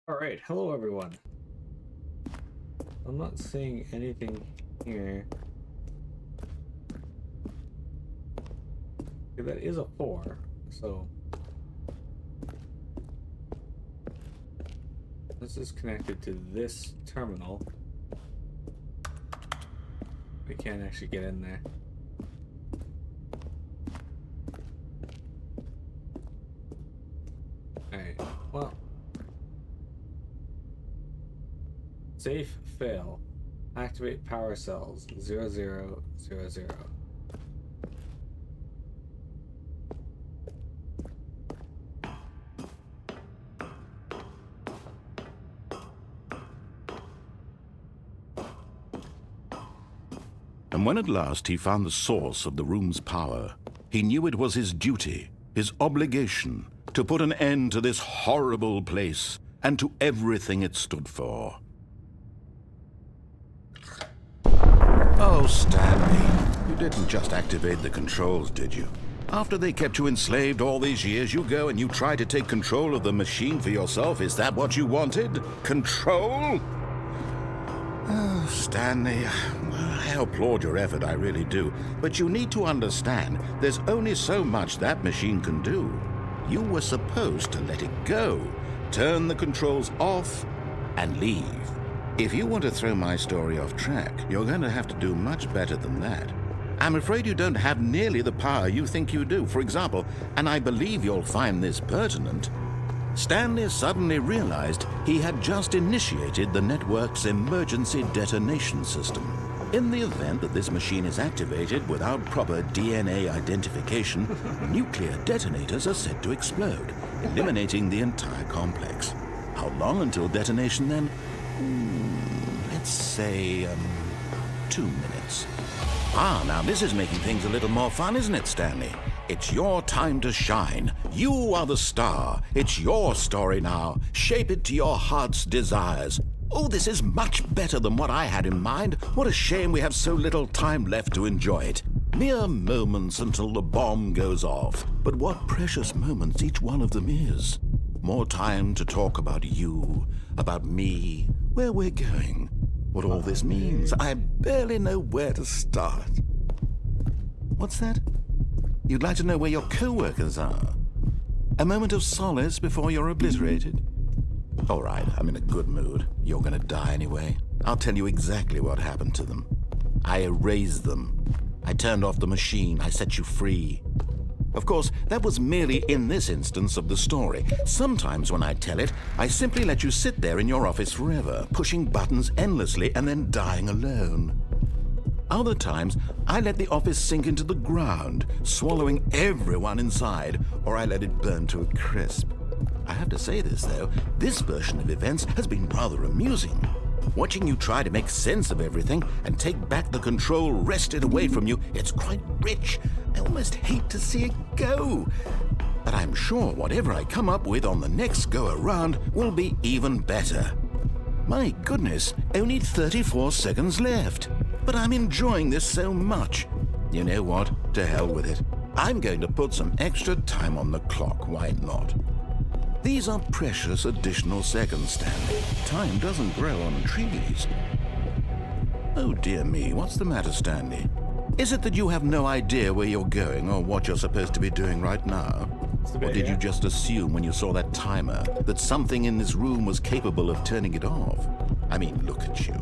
Alright, hello everyone. I'm not seeing anything here. Okay, that is a 4, so this is connected to this terminal. We can't actually get in there. Alright, well. Safe fail. Activate power cells 0000. And when at last he found the source of the room's power, he knew it was his duty, his obligation, to put an end to this horrible place and to everything it stood for. Oh, Stanley, you didn't just activate the controls, did you? After they kept you enslaved all these years, you go and you try to take control of the machine for yourself. Is that what you wanted? Control? Oh, Stanley, I applaud your effort, I really do. But you need to understand, there's only so much that machine can do. You were supposed to let it go, turn the controls off, and leave. If you want to throw my story off track, you're going to have to do much better than that. I'm afraid you don't have nearly the power you think you do. For example, and I believe you'll find this pertinent, Stanley suddenly realized he had just initiated the network's emergency detonation system. In the event that this machine is activated without proper DNA identification, nuclear detonators are said to explode, eliminating the entire complex. How long until detonation then? Let's say, 2 minutes. Now this is making things a little more fun, isn't it, Stanley? It's your time to shine. You are the star. It's your story now. Shape it to your heart's desires. Oh, this is much better than what I had in mind. What a shame we have so little time left to enjoy it. Mere moments until the bomb goes off. But what precious moments each one of them is. More time to talk about you, about me, where we're going, what all this means. I barely know where to start. What's that? You'd like to know where your co-workers are? A moment of solace before you're obliterated? All right, I'm in a good mood. You're gonna die anyway. I'll tell you exactly what happened to them. I erased them. I turned off the machine. I set you free. Of course, that was merely in this instance of the story. Sometimes when I tell it, I simply let you sit there in your office forever, pushing buttons endlessly and then dying alone. Other times, I let the office sink into the ground, swallowing everyone inside, or I let it burn to a crisp. I have to say this, though, this version of events has been rather amusing. Watching you try to make sense of everything and take back the control wrested away from you, it's quite rich. I almost hate to see it go. But I'm sure whatever I come up with on the next go-around will be even better. My goodness, only 34 seconds left. But I'm enjoying this so much. You know what? To hell with it. I'm going to put some extra time on the clock, why not? These are precious additional seconds, Stanley. Time doesn't grow on trees. Oh dear me, what's the matter, Stanley? Is it that you have no idea where you're going or what you're supposed to be doing right now? Or did you just assume when you saw that timer that something in this room was capable of turning it off? I mean, look at you.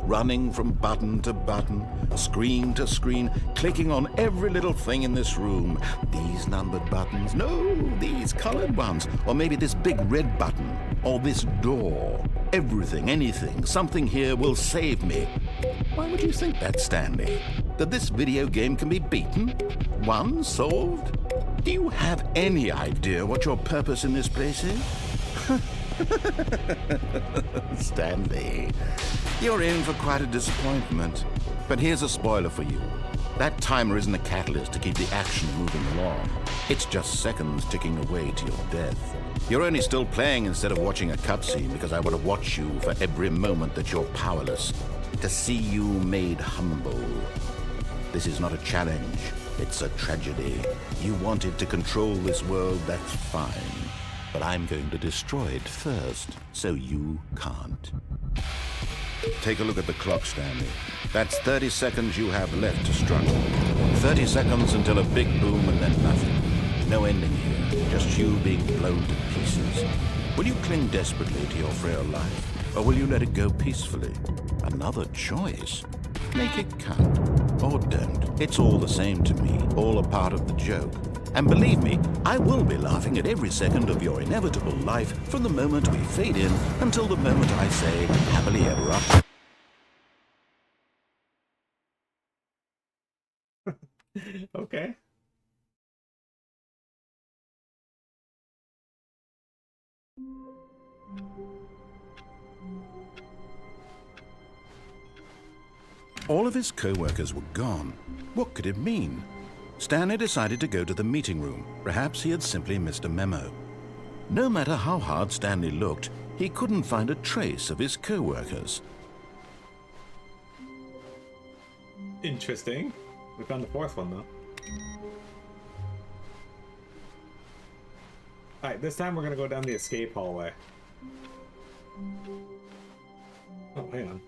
Running from button to button, screen to screen, clicking on every little thing in this room. These numbered buttons, no, these colored ones, or maybe this big red button, or this door. Everything, anything, something here will save me. Why would you think that, Stanley? That this video game can be beaten? Won? Solved? Do you have any idea what your purpose in this place is? Stanley, you're in for quite a disappointment. But here's a spoiler for you. That timer isn't a catalyst to keep the action moving along. It's just seconds ticking away to your death. You're only still playing instead of watching a cutscene because I want to watch you for every moment that you're powerless. To see you made humble. This is not a challenge. It's a tragedy. You wanted to control this world, that's fine. but I'm going to destroy it first, so you can't. Take a look at the clock, Stanley. That's 30 seconds you have left to struggle. 30 seconds until a big boom and then nothing. No ending here, just you being blown to pieces. Will you cling desperately to your frail life, or will you let it go peacefully? Another choice. Make it count, or don't. It's all the same to me, all a part of the joke. And believe me, I will be laughing at every second of your inevitable life from the moment we fade in until the moment I say, happily ever after. Okay. All of his co-workers were gone. What could it mean? Stanley decided to go to the meeting room. Perhaps he had simply missed a memo. No matter how hard Stanley looked, he couldn't find a trace of his co-workers. Interesting. We found the fourth one, though. Alright, this time we're gonna go down the escape hallway. Oh, hang on.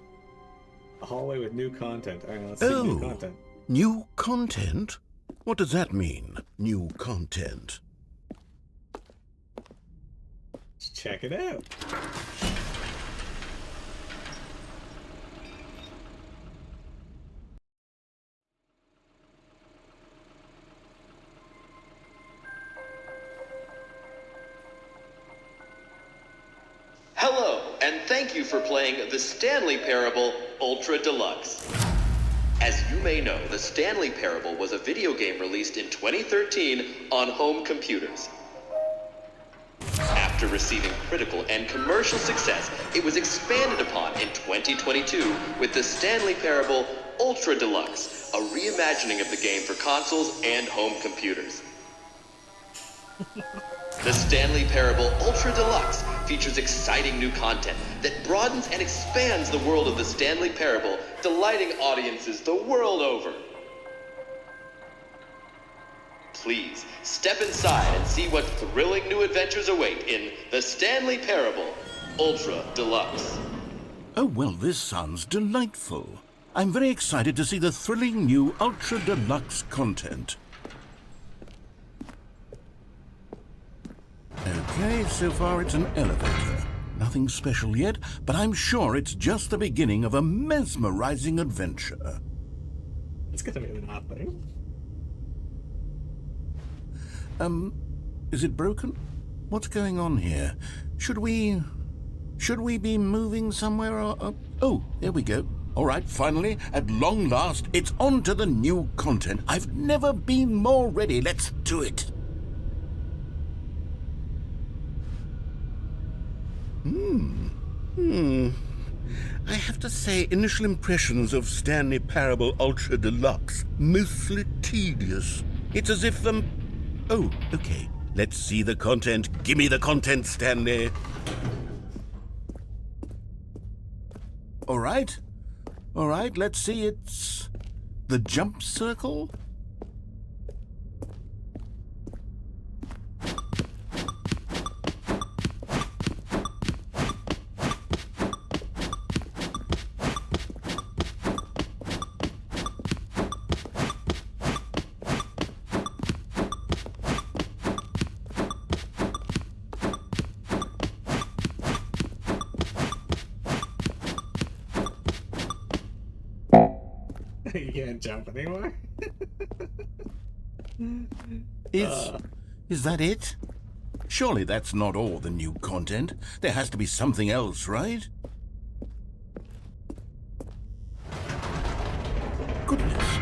A hallway with new content. Alright, let's see new content. New content? What does that mean, new content? Let's check it out. Hello, and thank you for playing the Stanley Parable Ultra Deluxe. As you may know, the Stanley Parable was a video game released in 2013 on home computers. After receiving critical and commercial success, it was expanded upon in 2022 with the Stanley Parable Ultra Deluxe, a reimagining of the game for consoles and home computers. The Stanley Parable Ultra Deluxe features exciting new content that broadens and expands the world of the Stanley Parable, delighting audiences the world over. Please, step inside and see what thrilling new adventures await in the Stanley Parable Ultra Deluxe. Oh, well, this sounds delightful. I'm very excited to see the thrilling new Ultra Deluxe content. Okay, so far it's an elevator. Nothing special yet, but I'm sure it's just the beginning of a mesmerizing adventure. It's gonna be nothing. Is it broken? What's going on here? Should we be moving somewhere or... Oh, there we go. All right, finally, at long last, it's on to the new content. I've never been more ready. Let's do it. I have to say, initial impressions of Stanley Parable Ultra Deluxe, mostly tedious. It's as if Oh, okay. Let's see the content. Give me the content, Stanley. All right, let's see. It's the jump circle. You can't jump anymore? Is that it? Surely that's not all the new content. There has to be something else, right? Goodness,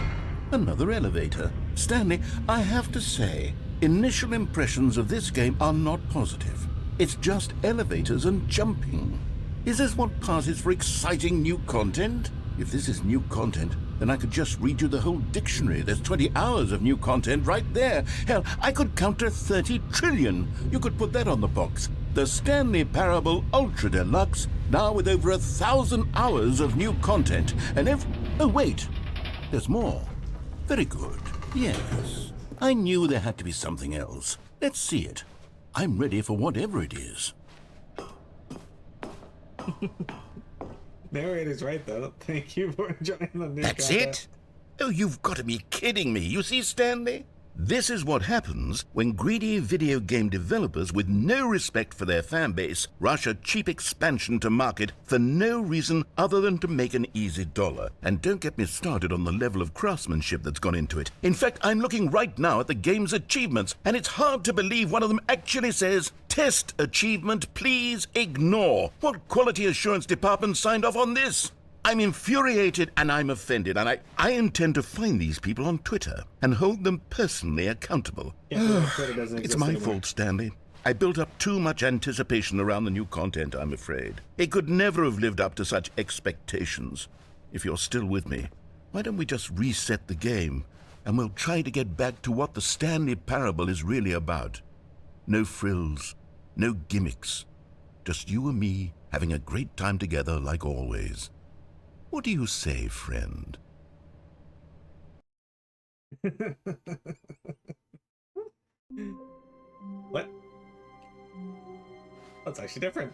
another elevator. Stanley, I have to say, initial impressions of this game are not positive. It's just elevators and jumping. Is this what passes for exciting new content? If this is new content, then I could just read you the whole dictionary. There's 20 hours of new content right there. Hell, I could count to 30 trillion. You could put that on the box. The Stanley Parable Ultra Deluxe, now with over 1,000 hours of new content. And oh, wait. There's more. Very good. Yes. I knew there had to be something else. Let's see it. I'm ready for whatever it is. Narrator's right, though. Thank you for enjoying the new That's content. it? Oh, you've got to be kidding me. You see, Stanley? This is what happens when greedy video game developers with no respect for their fan base rush a cheap expansion to market for no reason other than to make an easy dollar. And don't get me started on the level of craftsmanship that's gone into it. In fact, I'm looking right now at the game's achievements, and it's hard to believe one of them actually says, "Test achievement, please ignore." What quality assurance department signed off on this? I'm infuriated and I'm offended, and I intend to find these people on Twitter and hold them personally accountable. Yeah, Twitter doesn't It's exist my anymore. fault, Stanley. I built up too much anticipation around the new content, I'm afraid. It could never have lived up to such expectations. If you're still with me, why don't we just reset the game, and we'll try to get back to what the Stanley Parable is really about. No frills, no gimmicks. Just you and me having a great time together like always. What do you say, friend? What? That's actually different.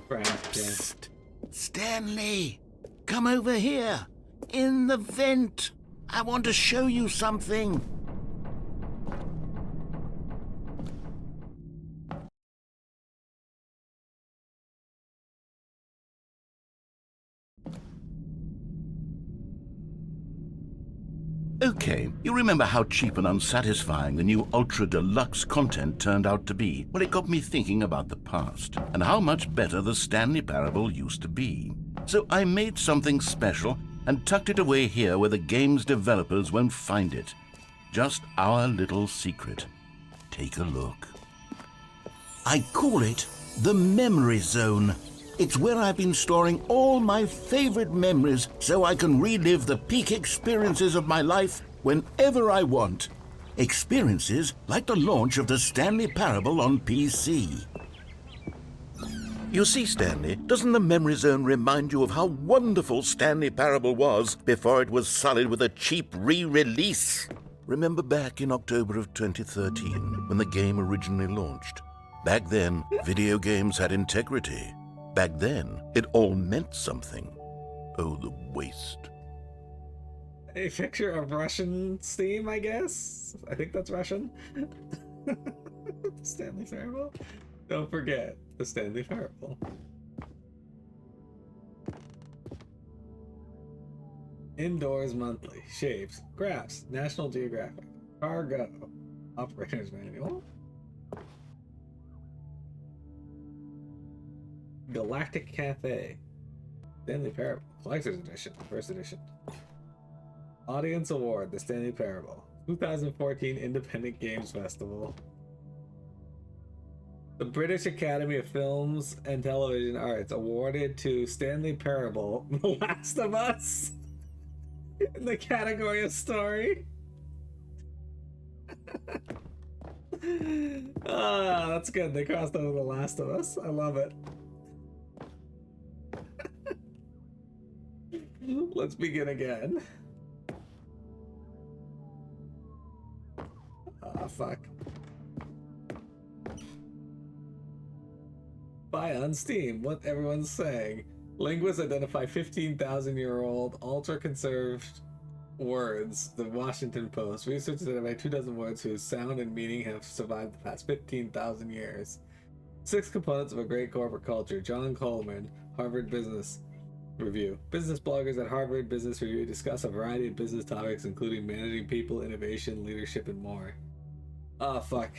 Friend, yeah. Psst. Stanley, come over here. In the vent. I want to show you something. Okay, you remember how cheap and unsatisfying the new Ultra Deluxe content turned out to be? Well, it got me thinking about the past and how much better the Stanley Parable used to be. So I made something special and tucked it away here where the game's developers won't find it. Just our little secret. Take a look. I call it the Memory Zone. It's where I've been storing all my favorite memories so I can relive the peak experiences of my life whenever I want. Experiences like the launch of the Stanley Parable on PC. You see, Stanley, doesn't the Memory Zone remind you of how wonderful Stanley Parable was before it was sullied with a cheap re-release? Remember back in October of 2013 when the game originally launched? Back then, video games had integrity. Back then, it all meant something. Oh, the waste. A picture of Russian Steam, I guess? I think that's Russian. Stanley Parable. Don't forget the Stanley Parable. Indoors Monthly. Shapes. Graphs. National Geographic. Cargo. Operator's Manual. Galactic Cafe. Stanley Parable. Collector's Edition. First Edition. Audience Award. The Stanley Parable. 2014 Independent Games Festival. The British Academy of Films and Television Arts awarded to Stanley Parable The Last of Us in the category of story. Ah, that's good. They crossed over The Last of Us. I love it. Let's begin again. Ah, fuck. Buy on Steam. What everyone's saying. Linguists identify 15,000-year-old ultra-conserved words. The Washington Post. Researchers identify 24 words whose sound and meaning have survived the past 15,000 years. 6 components of a great corporate culture. John Coleman, Harvard Business Review. Business bloggers at Harvard Business Review discuss a variety of business topics, including managing people, innovation, leadership, and more. Ah, fuck.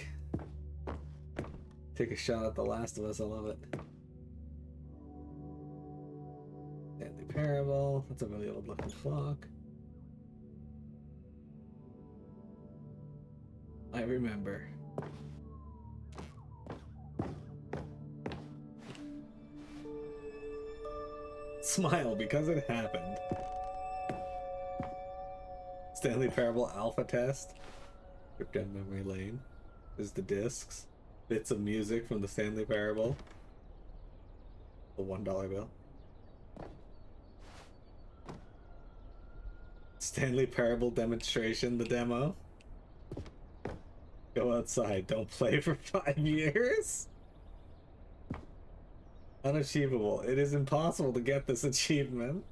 Take a shot at The Last of Us. I love it. Stanley Parable. That's a really old looking clock. I remember. Smile because it happened. Stanley Parable Alpha Test. Trip down memory lane. There's the discs. Bits of music from the Stanley Parable. The $1 bill. Stanley Parable demonstration, the demo. Go outside, don't play for 5 years? Unachievable. It is impossible to get this achievement.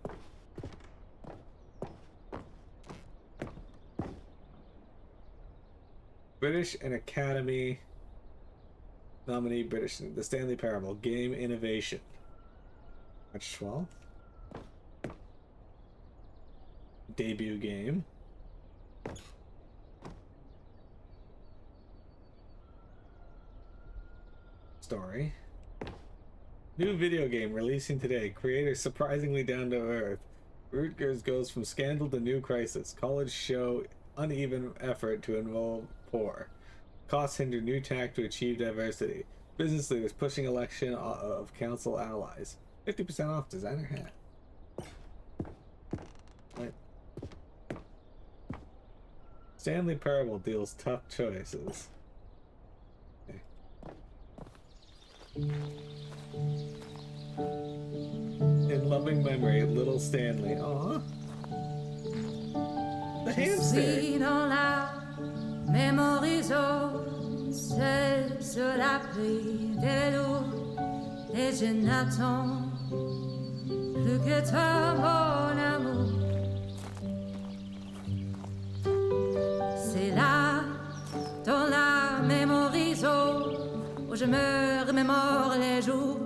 British and Academy nominee British. The Stanley Parable. Game Innovation. March 12th. Debut game. Story. New video game releasing today. Creator surprisingly down to earth. Rutgers goes from scandal to new crisis. College show uneven effort to involve poor. Costs hinder new tack to achieve diversity. Business leaders pushing election of council allies. 50% off designer hat. Right. Stanley Parable deals tough choices. Okay. In loving memory, little Stanley. Aww. The hamster. Dans la mémorisation, seul sur la pluie de l'eau, et je n'attends plus que toi, mon amour. C'est là, dans la mémorisation, où je me remémore les jours.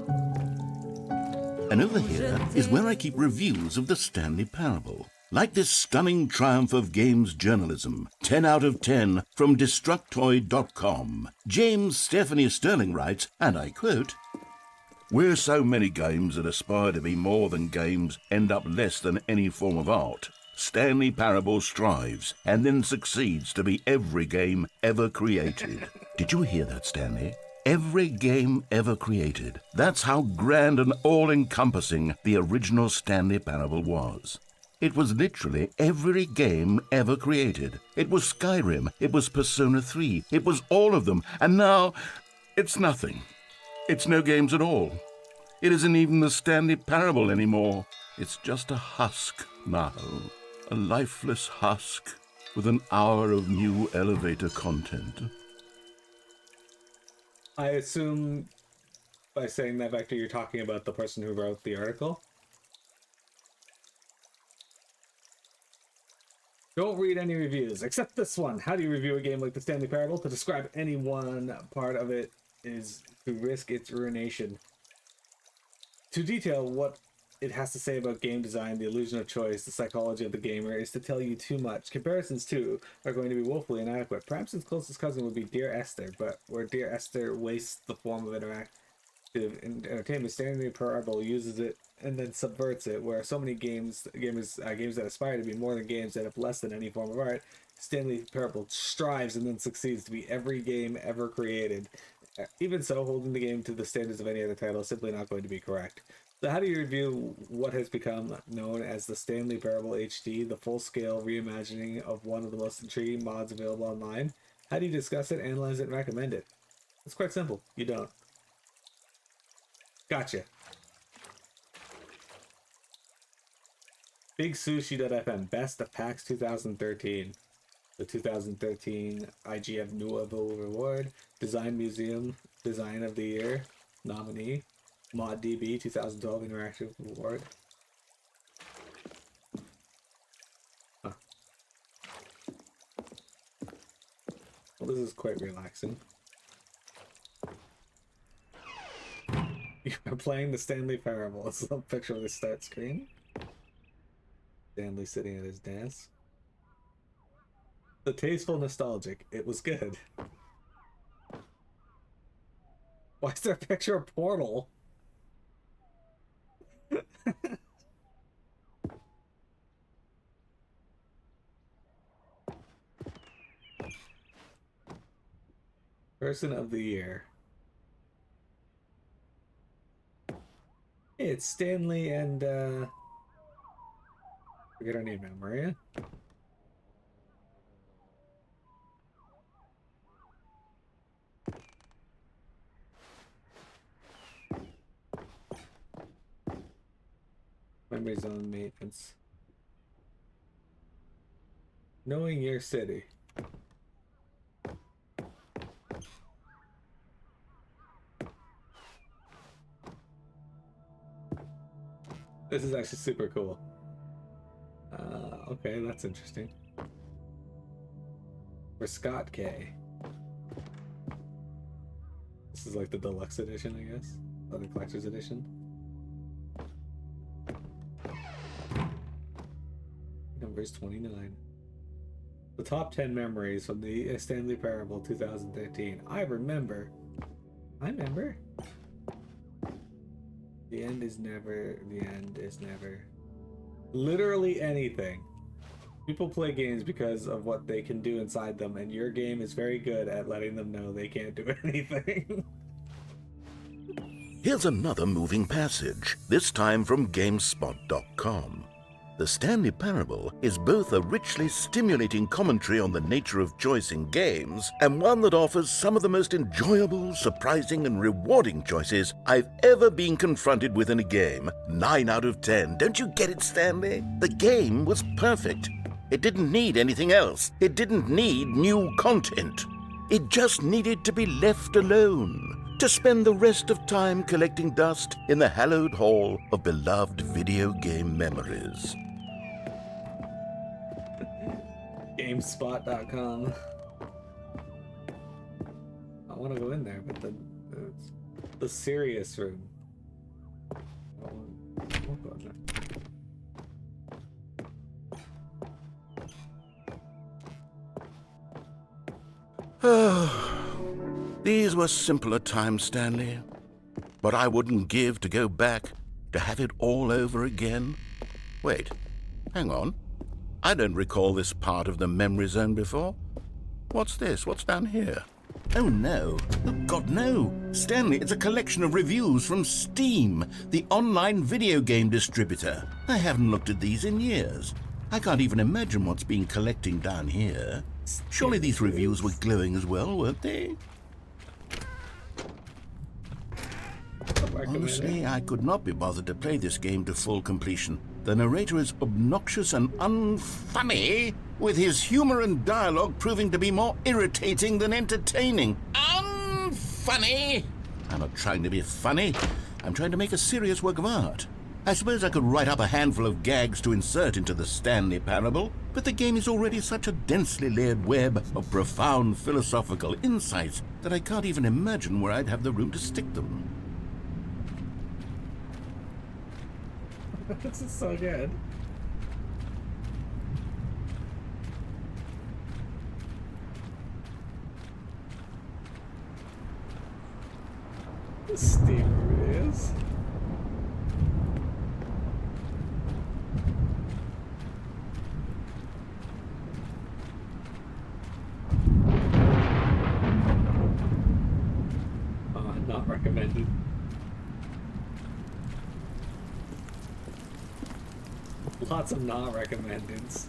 And over here is where I keep reviews of the Stanley Parable. Like this stunning triumph of games journalism, 10 out of 10 from Destructoid.com. James Stephanie Sterling writes, and I quote, "Where so many games that aspire to be more than games end up less than any form of art, Stanley Parable strives and then succeeds to be every game ever created." Did you hear that, Stanley? Every game ever created. That's how grand and all-encompassing the original Stanley Parable was. It was literally every game ever created. It was Skyrim, it was Persona 3, it was all of them, and now it's nothing. It's no games at all. It isn't even the Stanley Parable anymore. It's just a husk now, a lifeless husk with an hour of new elevator content. I assume by saying that, Vector, you're talking about the person who wrote the article. Don't read any reviews, except this one. How do you review a game like the Stanley Parable? To describe any one part of it is to risk its ruination. To detail what it has to say about game design, the illusion of choice, the psychology of the gamer, is to tell you too much. Comparisons, too, are going to be woefully inadequate. Perhaps its closest cousin would be Dear Esther, but where Dear Esther wastes the form of interactive entertainment, Stanley Parable uses it and then subverts it, where so many games that aspire to be more than games that have less than any form of art, Stanley Parable strives and then succeeds to be every game ever created. Even so, holding the game to the standards of any other title is simply not going to be correct. So how do you review what has become known as the Stanley Parable HD, the full-scale reimagining of one of the most intriguing mods available online? How do you discuss it, analyze it, and recommend it? It's quite simple. You don't. Gotcha. BigSushi.fm, Best of PAX 2013. The 2013 IGF Nouveau Award, Design Museum, Design of the Year, nominee, ModDB 2012 Interactive Award. Huh. Well, this is quite relaxing. You are playing the Stanley Parable. It's a picture of the start screen. Stanley sitting at his desk. The tasteful nostalgic. It was good. Why is there a picture of Portal? Person of the Year. Hey, it's Stanley and forget her name now, Maria. Memory zone maintenance. Knowing your city. This is actually super cool. Okay, that's interesting. For Scott K. This is like the deluxe edition, I guess. Or the collector's edition. Numbers 29. The top 10 memories from the Stanley Parable 2013. I remember. The end is never. Literally anything. People play games because of what they can do inside them, and your game is very good at letting them know they can't do anything. Here's another moving passage, this time from GameSpot.com. The Stanley Parable is both a richly stimulating commentary on the nature of choice in games and one that offers some of the most enjoyable, surprising, and rewarding choices I've ever been confronted with in a game. 9 out of 10. Don't you get it, Stanley? The game was perfect. It didn't need anything else. It didn't need new content. It just needed to be left alone, to spend the rest of time collecting dust in the hallowed hall of beloved video game memories. GameSpot.com. I want to go in there, but the serious room. I won't go in there. These were simpler times, Stanley. But I wouldn't give to go back to have it all over again. Wait, hang on. I don't recall this part of the memory zone before. What's this? What's down here? Oh no. Oh God, no. Stanley, it's a collection of reviews from Steam, the online video game distributor. I haven't looked at these in years. I can't even imagine what's been collecting down here. Surely these reviews were glowing as well, weren't they? Honestly, I could not be bothered to play this game to full completion. The narrator is obnoxious and unfunny, with his humor and dialogue proving to be more irritating than entertaining. Unfunny! I'm not trying to be funny. I'm trying to make a serious work of art. I suppose I could write up a handful of gags to insert into the Stanley Parable, but the game is already such a densely layered web of profound philosophical insights that I can't even imagine where I'd have the room to stick them. This is so good. Steam reviews. Not recommended. Lots of not recommendeds.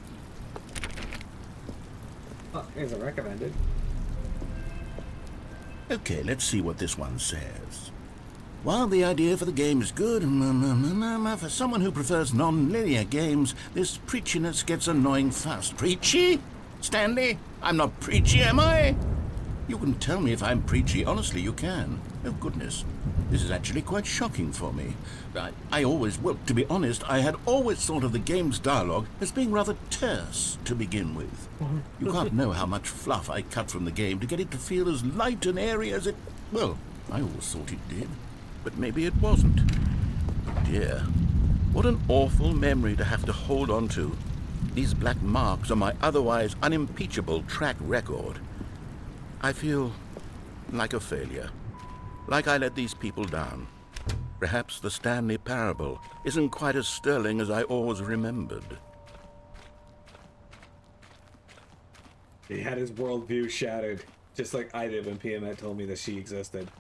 Oh, here's a recommended. Okay, let's see what this one says. While the idea for the game is good, for someone who prefers non-linear games, this preachiness gets annoying fast. Preachy? Stanley? I'm not preachy, am I? You can tell me if I'm preachy. Honestly, you can. Oh, goodness. This is actually quite shocking for me. Well, to be honest, I had always thought of the game's dialogue as being rather terse to begin with. You can't know how much fluff I cut from the game to get it to feel as light and airy as it... Well, I always thought it did. But maybe it wasn't. Dear, what an awful memory to have to hold on to. These black marks on my otherwise unimpeachable track record. I feel like a failure. Like I let these people down. Perhaps the Stanley Parable isn't quite as sterling as I always remembered. He had his worldview shattered, just like I did when PMET told me that she existed.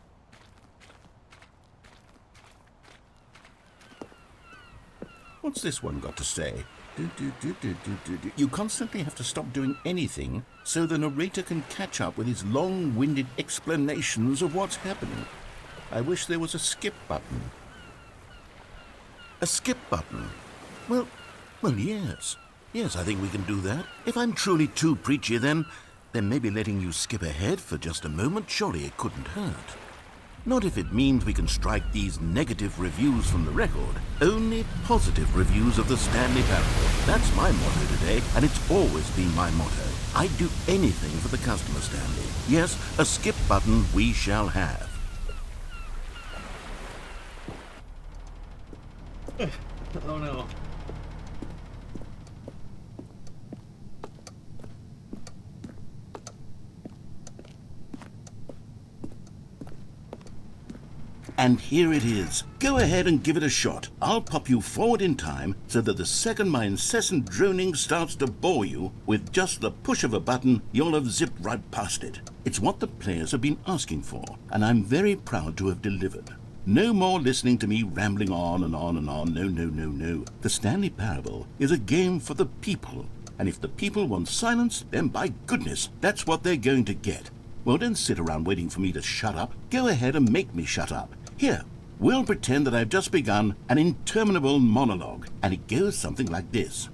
What's this one got to say? You constantly have to stop doing anything so the narrator can catch up with his long-winded explanations of what's happening. I wish there was a skip button. A skip button? Well, yes. Yes, I think we can do that. If I'm truly too preachy, then maybe letting you skip ahead for just a moment, surely it couldn't hurt. Not if it means we can strike these negative reviews from the record. Only positive reviews of the Stanley Parable. That's my motto today, and it's always been my motto. I'd do anything for the customer, Stanley. Yes, a skip button we shall have. Oh no. And here it is. Go ahead and give it a shot. I'll pop you forward in time so that the second my incessant droning starts to bore you, with just the push of a button, you'll have zipped right past it. It's what the players have been asking for, and I'm very proud to have delivered. No more listening to me rambling on and on and on. No, no, no, no. The Stanley Parable is a game for the people, and if the people want silence, then by goodness, that's what they're going to get. Well, don't sit around waiting for me to shut up. Go ahead and make me shut up. Here, we'll pretend that I've just begun an interminable monologue, and it goes something like this.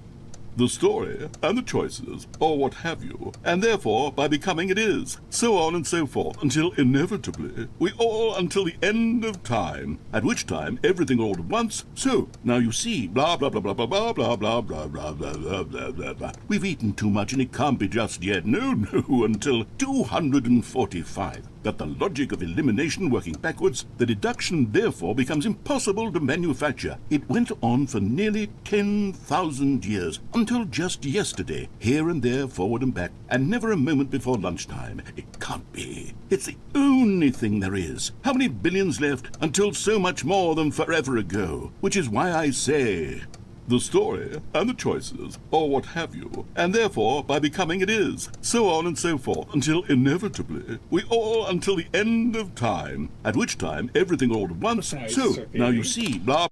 The story and the choices, or what have you, and therefore by becoming it is, so on and so forth, until inevitably we all until the end of time, at which time everything all at once, so, now you see, blah blah blah blah blah blah blah blah blah blah blah blah blah blah blah. We've eaten too much and it can't be just yet, no, until 245. Got the logic of elimination working backwards, the deduction therefore becomes impossible to manufacture. It went on for nearly 10,000 years, until just yesterday, here and there, forward and back, and never a moment before lunchtime. It can't be. It's the only thing there is. How many billions left until so much more than forever ago? Which is why I say, the story and the choices, or what have you, and therefore by becoming it is, so on and so forth, until inevitably we all until the end of time, at which time everything all at once, so, now you see, blah.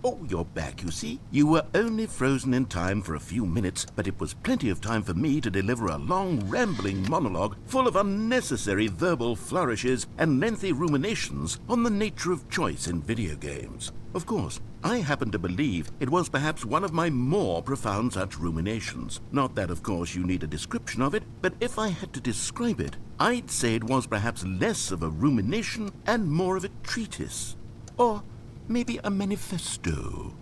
Oh, you're back, you see. You were only frozen in time for a few minutes, but it was plenty of time for me to deliver a long, rambling monologue full of unnecessary verbal flourishes and lengthy ruminations on the nature of choice in video games. Of course, I happen to believe it was perhaps one of my more profound such ruminations. Not that, of course, you need a description of it, but if I had to describe it, I'd say it was perhaps less of a rumination and more of a treatise. Or maybe a manifesto.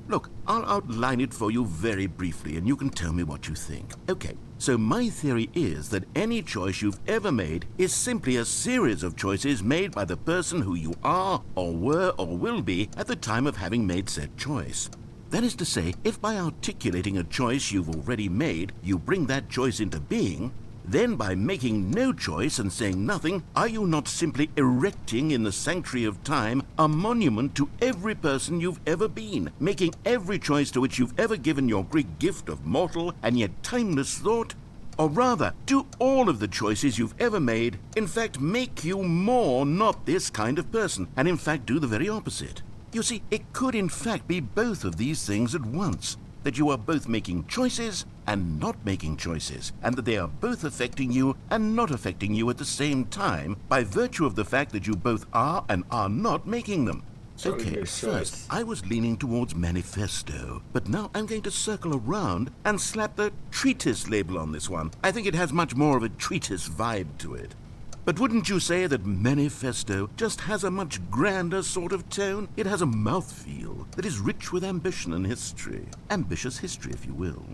Look, I'll outline it for you very briefly, and you can tell me what you think. Okay, so my theory is that any choice you've ever made is simply a series of choices made by the person who you are, or were, or will be at the time of having made said choice. That is to say, if by articulating a choice you've already made, you bring that choice into being, then by making no choice and saying nothing, are you not simply erecting in the sanctuary of time a monument to every person you've ever been, making every choice to which you've ever given your great gift of mortal and yet timeless thought? Or rather, do all of the choices you've ever made, in fact, make you more not this kind of person, and in fact do the very opposite? You see, it could in fact be both of these things at once, that you are both making choices and not making choices, and that they are both affecting you and not affecting you at the same time by virtue of the fact that you both are and are not making them. Okay, first, I was leaning towards manifesto, but now I'm going to circle around and slap the treatise label on this one. I think it has much more of a treatise vibe to it. But wouldn't you say that manifesto just has a much grander sort of tone? It has a mouthfeel that is rich with ambition and history. Ambitious history, if you will.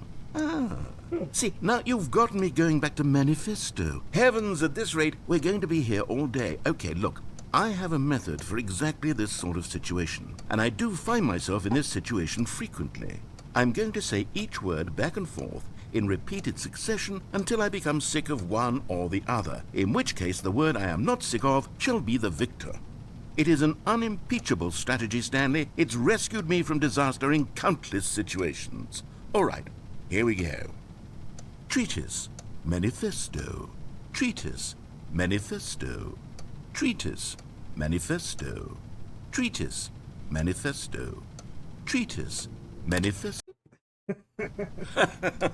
See, now you've gotten me going back to manifesto. Heavens, at this rate, we're going to be here all day. Okay, look, I have a method for exactly this sort of situation, and I do find myself in this situation frequently. I'm going to say each word back and forth in repeated succession until I become sick of one or the other, in which case the word I am not sick of shall be the victor. It is an unimpeachable strategy, Stanley. It's rescued me from disaster in countless situations. All right, here we go. Treatise, manifesto. Treatise, manifesto. Treatise, manifesto. Treatise, manifesto. Treatise, manifesto.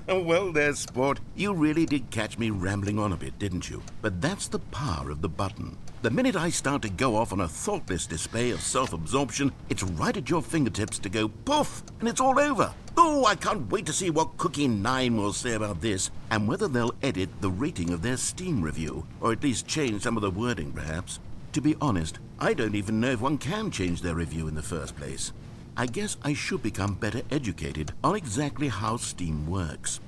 Well there, sport. You really did catch me rambling on a bit, didn't you? But that's the power of the button. The minute I start to go off on a thoughtless display of self-absorption, it's right at your fingertips to go poof, and it's all over. Oh, I can't wait to see what Cookie 9 will say about this, and whether they'll edit the rating of their Steam review, or at least change some of the wording, perhaps. To be honest, I don't even know if one can change their review in the first place. I guess I should become better educated on exactly how Steam works.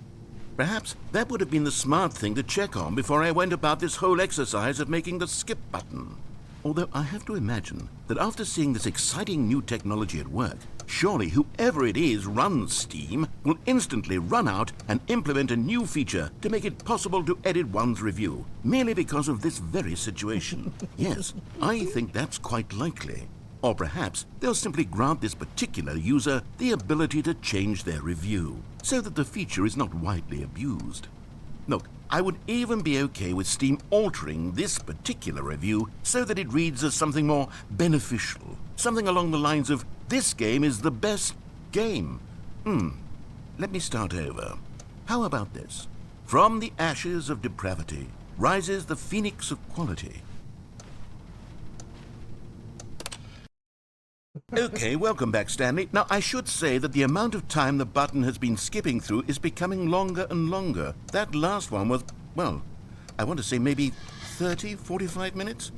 Perhaps that would have been the smart thing to check on before I went about this whole exercise of making the skip button. Although I have to imagine that after seeing this exciting new technology at work, surely whoever it is runs Steam will instantly run out and implement a new feature to make it possible to edit one's review, merely because of this very situation. Yes, I think that's quite likely. Or perhaps they'll simply grant this particular user the ability to change their review, so that the feature is not widely abused. Look, I would even be okay with Steam altering this particular review so that it reads as something more beneficial. Something along the lines of, this game is the best game. Let me start over. How about this? From the ashes of depravity rises the phoenix of quality. Okay, welcome back, Stanley. Now, I should say that the amount of time the button has been skipping through is becoming longer and longer. That last one was, well, I want to say maybe 30, 45 minutes?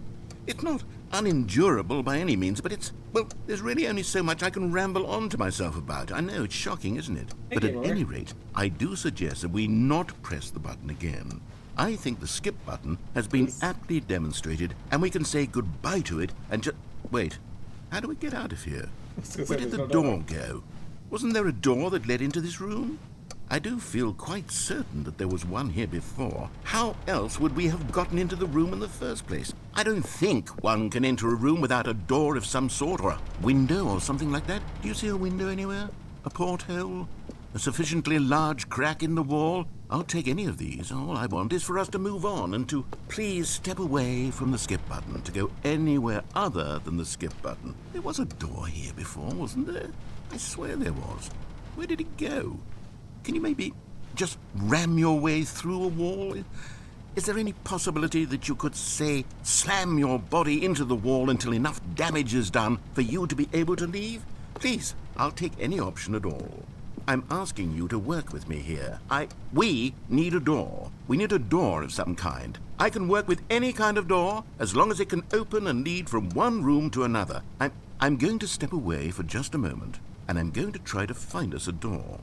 It's not unendurable by any means, but it's, well, there's really only so much I can ramble on to myself about. I know, it's shocking, isn't it? But at any rate, I do suggest that we not press the button again. I think the skip button has been aptly demonstrated, and we can say goodbye to it and just... Wait. How do we get out of here? Where did the door go? Wasn't there a door that led into this room? I do feel quite certain that there was one here before. How else would we have gotten into the room in the first place? I don't think one can enter a room without a door of some sort, or a window or something like that. Do you see a window anywhere? A porthole? A sufficiently large crack in the wall? I'll take any of these. All I want is for us to move on and to please step away from the skip button, to go anywhere other than the skip button. There was a door here before, wasn't there? I swear there was. Where did it go? Can you maybe just ram your way through a wall? Is there any possibility that you could, say, slam your body into the wall until enough damage is done for you to be able to leave? Please, I'll take any option at all. I'm asking you to work with me here. We need a door. We need a door of some kind. I can work with any kind of door as long as it can open and lead from one room to another. I'm going to step away for just a moment, and I'm going to try to find us a door.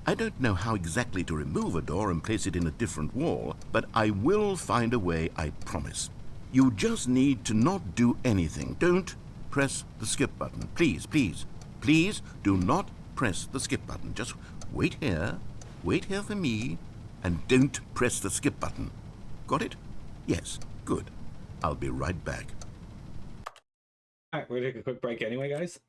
I don't know how exactly to remove a door and place it in a different wall, but I will find a way, I promise. You just need to not do anything. Don't press the skip button. Please, please, please do not press the skip button. Just wait here for me, and don't press the skip button. Got it? Yes, good. I'll be right back. Alright, we're gonna take a quick break anyway, guys.